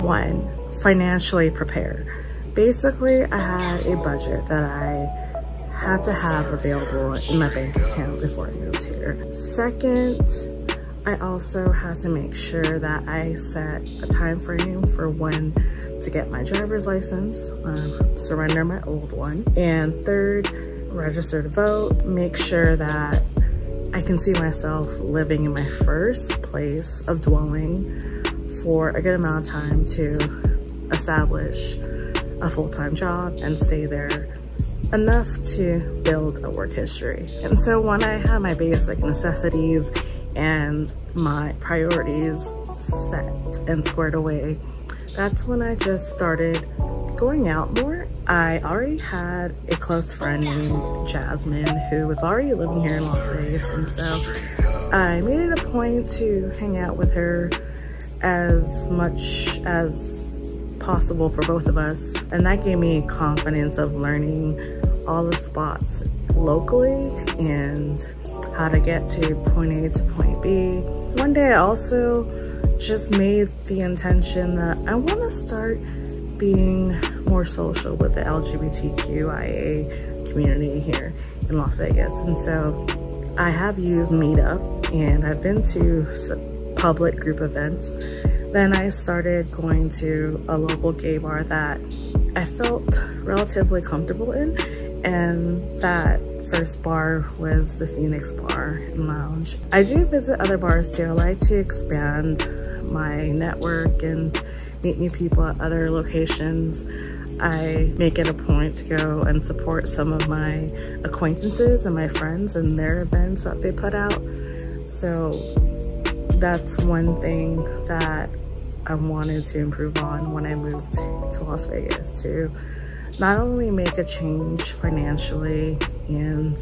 One, financially prepare. Basically, I had a budget that I had to have available in my bank account before I moved here. Second, I also had to make sure that I set a time frame for when to get my driver's license, surrender my old one. And third, register to vote, make sure that I can see myself living in my first place of dwelling for a good amount of time to establish a full-time job and stay there enough to build a work history. And so when I had my basic necessities and my priorities set and squared away, that's when I just started going out more. I already had a close friend named Jasmine who was already living here in Las Vegas, and so I made it a point to hang out with her as much as possible for both of us. And that gave me confidence of learning all the spots locally and how to get to point A to point B. One day I also just made the intention that I want to start being more social with the LGBTQIA community here in Las Vegas. And so I have used Meetup and I've been to public group events. Then I started going to a local gay bar that I felt relatively comfortable in, and that first bar was the Phoenix Bar and Lounge. I do visit other bars too. I like to expand my network and meet new people at other locations. I make it a point to go and support some of my acquaintances and my friends and their events that they put out. So that's one thing that I wanted to improve on when I moved to Las Vegas, to not only make a change financially and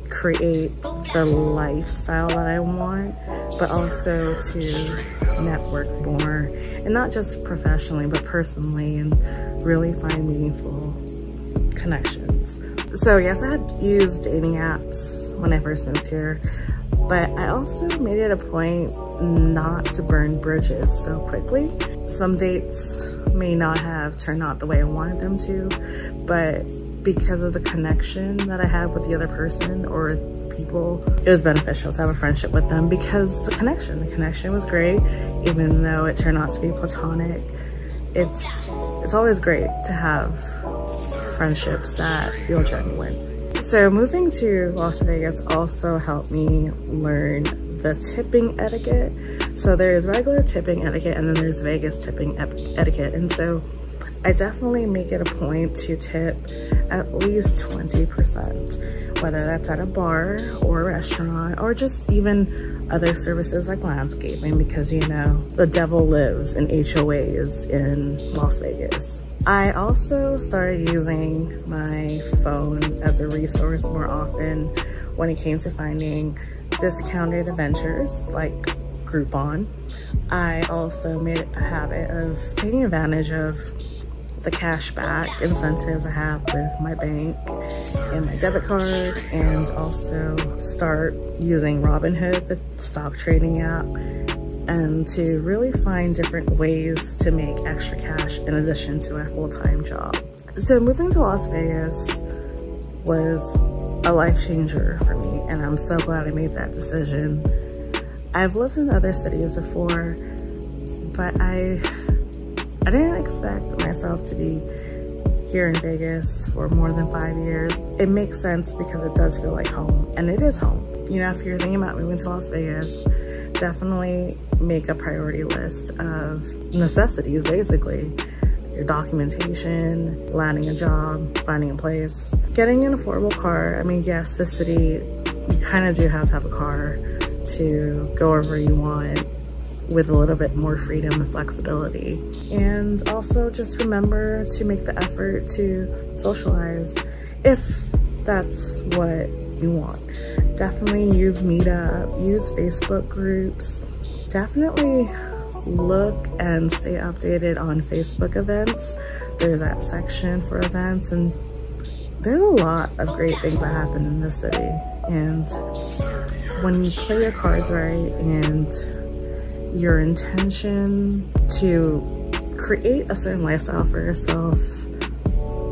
create the lifestyle that I want, but also to network more, and not just professionally, but personally, and really find meaningful connections. So yes, I had used dating apps when I first moved here, but I also made it a point not to burn bridges so quickly. Some dates may not have turned out the way I wanted them to, but because of the connection that I had with the other person or people, it was beneficial to have a friendship with them because the connection was great. Even though it turned out to be platonic, it's always great to have friendships that feel genuine. So moving to Las Vegas also helped me learn the tipping etiquette. So there's regular tipping etiquette and then there's Vegas tipping etiquette. And so I definitely make it a point to tip at least 20%, whether that's at a bar or a restaurant or just even other services like landscaping, because you know, the devil lives in HOAs in Las Vegas. I also started using my phone as a resource more often when it came to finding discounted adventures like Groupon. I also made a habit of taking advantage of the cashback incentives I have with my bank and my debit card, and also start using Robinhood, the stock trading app, and to really find different ways to make extra cash in addition to my full-time job. So moving to Las Vegas was a life changer for me, and I'm so glad I made that decision. I've lived in other cities before, but I didn't expect myself to be here in Vegas for more than 5 years. It makes sense because it does feel like home, and it is home. You know, if you're thinking about moving to Las Vegas, definitely make a priority list of necessities, basically. Your documentation, landing a job, finding a place, getting an affordable car. I mean, yes, the city, you kind of do have to have a car to go wherever you want with a little bit more freedom and flexibility. And also just remember to make the effort to socialize if that's what you want. Definitely use Meetup, use Facebook groups. Definitely look and stay updated on Facebook events. There's that section for events, and there's a lot of great things that happen in this city. And when you play your cards right and your intention to create a certain lifestyle for yourself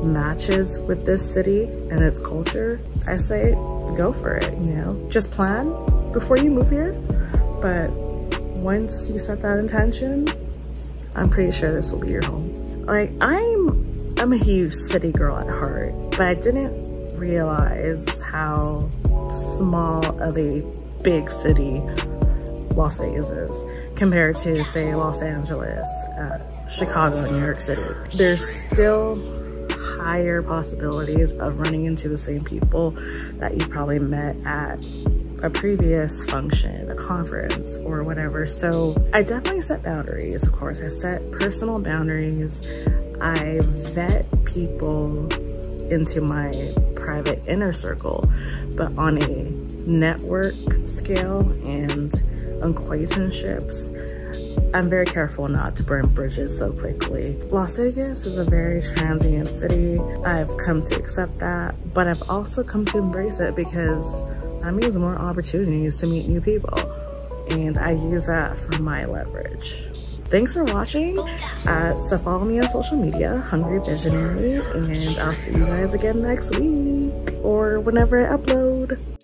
matches with this city and its culture, I say go for it, you know? Just plan before you move here, but once you set that intention, I'm pretty sure this will be your home. Like, I'm a huge city girl at heart, but I didn't realize how small of a big city Las Vegas is compared to, say, Los Angeles, Chicago, and New York City. There's still higher possibilities of running into the same people that you probably met at a previous function, a conference, or whatever. So I definitely set boundaries, of course. I set personal boundaries. I vet people into my private inner circle, but on a network scale and acquaintanceships, I'm very careful not to burn bridges so quickly. Las Vegas is a very transient city. I've come to accept that, but I've also come to embrace it because that means more opportunities to meet new people. And I use that for my leverage. Thanks for watching. So follow me on social media, Hungry Visionary, and I'll see you guys again next week or whenever I upload.